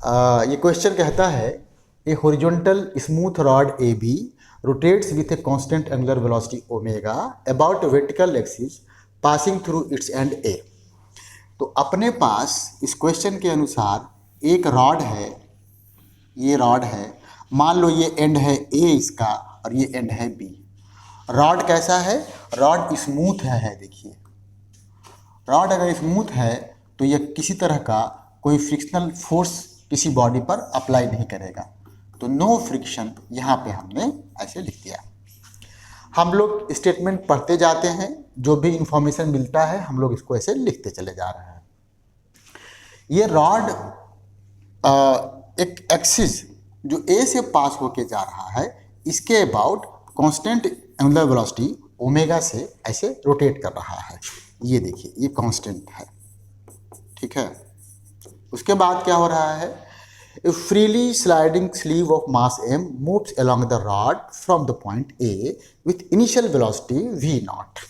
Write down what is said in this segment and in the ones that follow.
ये क्वेश्चन कहता है a horizontal smooth rod A B rotates with a constant angular velocity omega about vertical axis passing through its end A. तो अपने पास इस question के अनुसार एक रॉड है, ये रॉड है, मान लो ये एंड है ए इसका और ये एंड है बी। रॉड कैसा है? रॉड स्मूथ है। देखिए रॉड अगर स्मूथ है तो ये किसी तरह का कोई फ्रिक्शनल फोर्स किसी बॉडी पर अप्लाई नहीं करेगा, तो नो फ्रिक्शन यहाँ पे हमने ऐसे लिख दिया। हम लोग स्टेटमेंट पढ़ते जाते हैं, जो भी इंफॉर्मेशन मिलता है हम लोग इसको ऐसे लिखते चले जा रहे हैं। ये रॉड एक एक्सिस जो ए से पास होके जा रहा है, इसके about constant angular velocity omega से ऐसे रोटेट कर रहा है। ये देखिए ये कांस्टेंट है, ठीक है। उसके बाद क्या हो रहा है? ए freely sliding sleeve of mass m moves along the rod from the point A with initial velocity v0।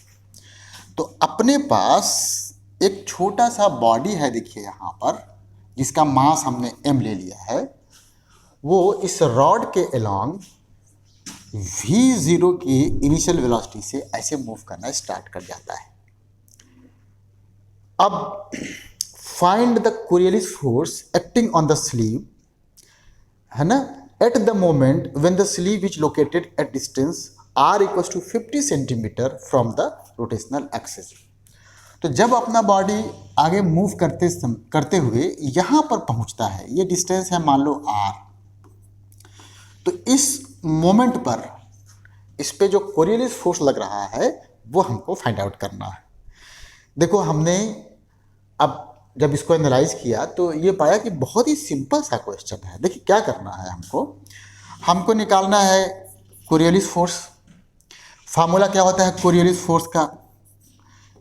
तो अपने पास एक छोटा सा बॉडी है, देखिए यहाँ पर, जिसका मास हमने m ले लिया है, वो इस रॉड के अलोंग v0 की इनिशियल वेलोसिटी से ऐसे मूव करना स्टार्ट कर जाता है। अब find the Coriolis force acting on the sleeve, है ना, at the moment when the sleeve is located at distance r equal to 50 centimetre from the rotational axis. तो जब अपना बॉडी आगे मूव करते हुए यहाँ पर पहुँचता है, ये डिस्टेंस है मान लो r, तो इस मोमेंट पर इस पे जो कोरियोलिस फोर्स लग रहा है वो हमको फाइंड आउट करना है। देखो हमने अब जब इसको एनालाइज किया तो ये पाया कि बहुत ही सिंपल सा क्वेश्चन है। देखिए क्या करना है, हमको निकालना है कोरियोलिस फोर्स। फार्मूला क्या होता है कोरियोलिस फोर्स का?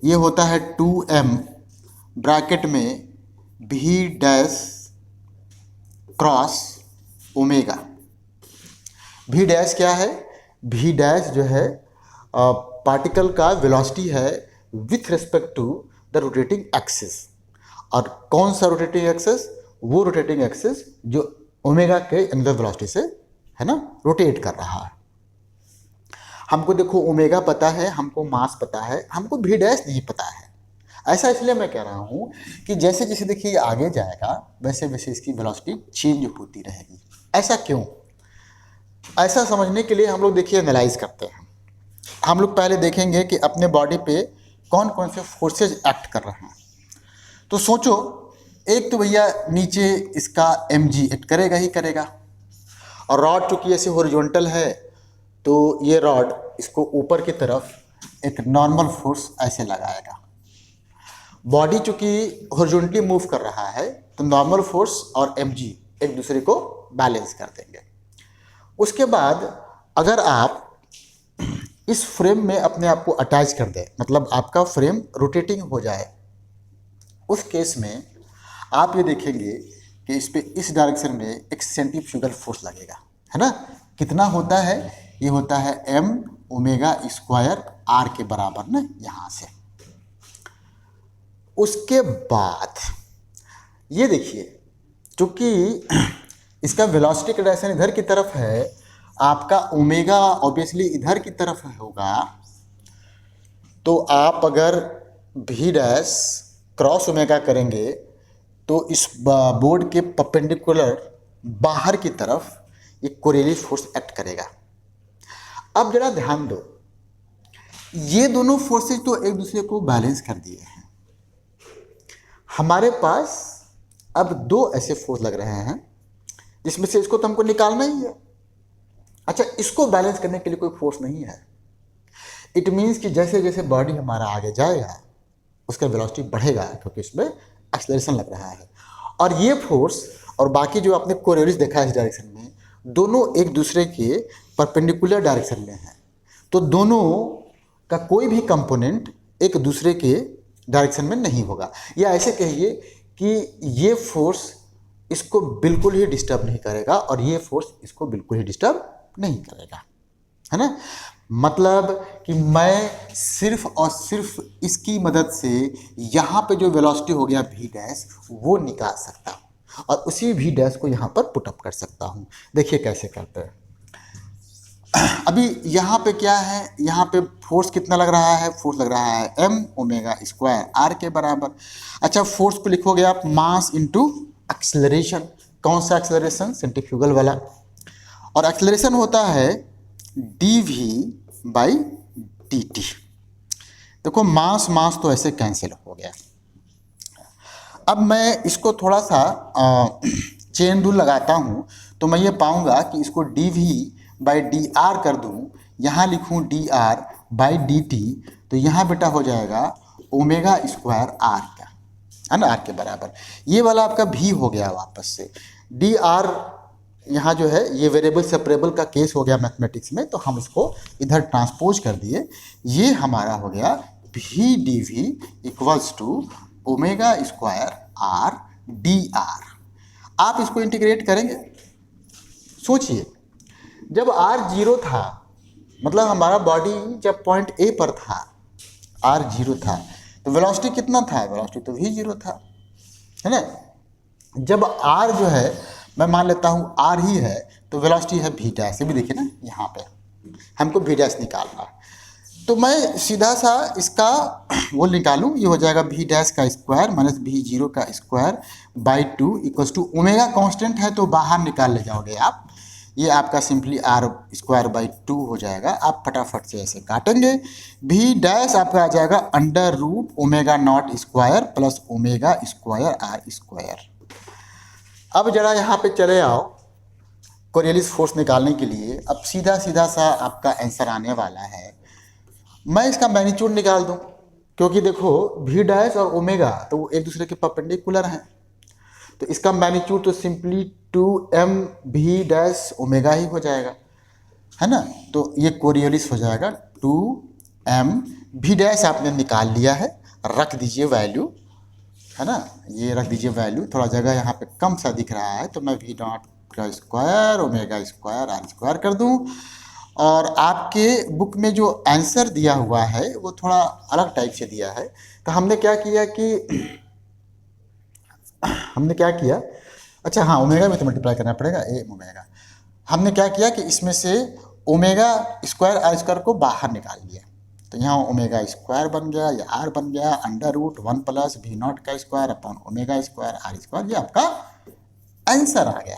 ये होता है 2m ब्रैकेट में v dash cross omega. v dash क्या है? v डैश जो है पार्टिकल का वेलोसिटी है with respect to the rotating axis. और कौन सा रोटेटिंग एक्सिस? वो रोटेटिंग एक्सिस जो ओमेगा के एंगुलर वेलोसिटी से, है ना, रोटेट कर रहा है। हमको देखो ओमेगा पता है, हमको मास पता है, हमको v डैश नहीं पता है। ऐसा इसलिए मैं कह रहा हूँ कि जैसे जैसे देखिए आगे जाएगा वैसे वैसे इसकी वेलोसिटी चेंज होती रहेगी। ऐसा क्यों? ऐसा समझने के लिए हम लोग देखिए एनालाइज करते हैं। हम लोग पहले देखेंगे कि अपने बॉडी पे कौन कौन से फोर्सेज एक्ट कर रहे हैं। तो सोचो, एक तो भैया नीचे इसका mg एक्ट करेगा ही करेगा, और रॉड चूँकि ऐसे हॉरिजॉन्टल है तो ये रॉड इसको ऊपर की तरफ एक नॉर्मल फोर्स ऐसे लगाएगा। बॉडी चूँकि हॉरिजॉन्टली मूव कर रहा है तो नॉर्मल फोर्स और mg एक दूसरे को बैलेंस कर देंगे। उसके बाद अगर आप इस फ्रेम में अपने आप को अटैच कर दें, मतलब आपका फ्रेम रोटेटिंग हो जाए, उस केस में आप ये देखेंगे कि इस पे इस डायरेक्शन में एक सेंट्रीफ्यूगल फोर्स लगेगा, है ना। कितना होता है? ये होता है m ओमेगा स्क्वायर r के बराबर ना, यहाँ से। उसके बाद ये देखिए, चूँकि इसका वेलोसिटी का डायरेक्शन इधर की तरफ है, आपका ओमेगा ऑब्वियसली इधर की तरफ होगा, तो आप अगर v डैश क्रॉस ओमेगा करेंगे तो इस बोर्ड के परपेंडिकुलर बाहर की तरफ ये कोरियोलिस फोर्स एक्ट करेगा। अब जरा ध्यान दो, ये दोनों फोर्सेज तो एक दूसरे को बैलेंस कर दिए हैं। हमारे पास अब दो ऐसे फोर्स लग रहे हैं जिसमें से इसको तो हमको निकालना ही है। अच्छा, इसको बैलेंस करने के लिए कोई फोर्स नहीं है। इट मीन्स कि जैसे जैसे बॉडी हमारा आगे जाएगा उसका वेलोसिटी बढ़ेगा, क्योंकि इसमें एक्सेलरेशन लग रहा है। और ये फोर्स और बाकी जो आपने कोरियोलिस देखा है इस डायरेक्शन में, दोनों एक दूसरे के परपेंडिकुलर डायरेक्शन में हैं। तो दोनों का कोई भी कंपोनेंट एक दूसरे के डायरेक्शन में नहीं होगा। या ऐसे कहिए कि ये फोर्स इसको बिल्कुल ही डिस्टर्ब नहीं करेगा और ये फोर्स इसको बिल्कुल ही डिस्टर्ब नहीं करेगा, है ना। मतलब कि मैं सिर्फ और सिर्फ इसकी मदद से यहाँ पे जो वेलोसिटी हो गया v डैश वो निकाल सकता हूँ। और उसी वी डैश को यहाँ पर पुटअप कर सकता हूँ। देखिए कैसे करते हैं। अभी यहाँ पे क्या है, यहाँ पे फोर्स कितना लग रहा है, फोर्स लग रहा है m ओमेगा स्क्वायर r के बराबर। अच्छा, फोर्स को लिखोगे आप मास इंटू एक्सेलरेशन। कौन सा एक्सेलरेशन? सेंट्रीफ्यूगल वाला। और एक्सेलरेशन होता है dv बाई dt। देखो मास मास तो ऐसे कैंसिल हो गया। अब मैं इसको थोड़ा सा चेन रूल लगाता हूँ तो मैं ये पाऊंगा कि इसको dv बाई डी आर कर दूँ, यहाँ लिखूँ D R by D T, तो यहाँ बेटा हो जाएगा ओमेगा स्क्वायर आर का, है ना, आर के बराबर। ये वाला आपका भी हो गया वापस से। डी आर यहाँ जो है ये वेरिएबल सेपरेबल का केस हो गया मैथमेटिक्स में, तो हम इसको इधर ट्रांसपोज कर दिए। ये हमारा हो गया भी d v equals to omega square r d r. आप इसको इंटीग्रेट करेंगे। सोचिए, जब आर जीरो था, मतलब हमारा बॉडी जब पॉइंट ए पर था, आर जीरो था, तो वेलोसिटी कितना था? वेलोसिटी तो भी जीरो था, है ना। जब आर जो है मैं मान लेता हूँ आर ही है, तो वेलोसिटी है भी डैश। ये भी देखिए ना, यहाँ पे हमको भी डैश निकालना है, तो मैं सीधा सा इसका वो निकालूँ, ये हो जाएगा भी डैश का स्क्वायर माइनस भी जीरो का square by 2 equals to omega constant है तो बाहर निकाल ले जाओगे आप, ये आपका सिंपली आर स्क्वायर बाई 2 हो जाएगा। आप फटाफट से ऐसे काटेंगे, भी डैश आपका आ जाएगा under root omega naught square plus omega square r square. अब जरा यहाँ पे चले आओ कोरियलिस फोर्स निकालने के लिए। अब सीधा सीधा सा आपका आंसर आने वाला है। मैं इसका मैग्नीट्यूड निकाल दूं, क्योंकि देखो भी डैश और ओमेगा तो वो एक दूसरे के परपेंडिकुलर हैं, तो इसका मैग्नीट्यूड तो सिंपली 2m भी डैश ओमेगा ही हो जाएगा, है ना। तो ये कोरियलिस हो जाएगा 2m भी डैश आपने निकाल लिया है, रख दीजिए वैल्यू, है ना, ये रख दीजिए वैल्यू। थोड़ा जगह यहाँ पे कम सा दिख रहा है तो मैं भी डॉट का square omega square r square कर दूँ। और आपके बुक में जो आंसर दिया हुआ है वो थोड़ा अलग टाइप से दिया है, तो हमने क्या किया अच्छा हाँ, ओमेगा में तो मल्टीप्लाई करना पड़ेगा ए ओमेगा। हमने क्या किया कि इसमें से ओमेगा स्क्वायर आर स्क्वायर को बाहर निकाल लिया, तो यहाँ ओमेगा स्क्वायर बन गया, या आर बन गया under root 1 plus v naught का square upon omega square r square. ये आपका आंसर आ गया।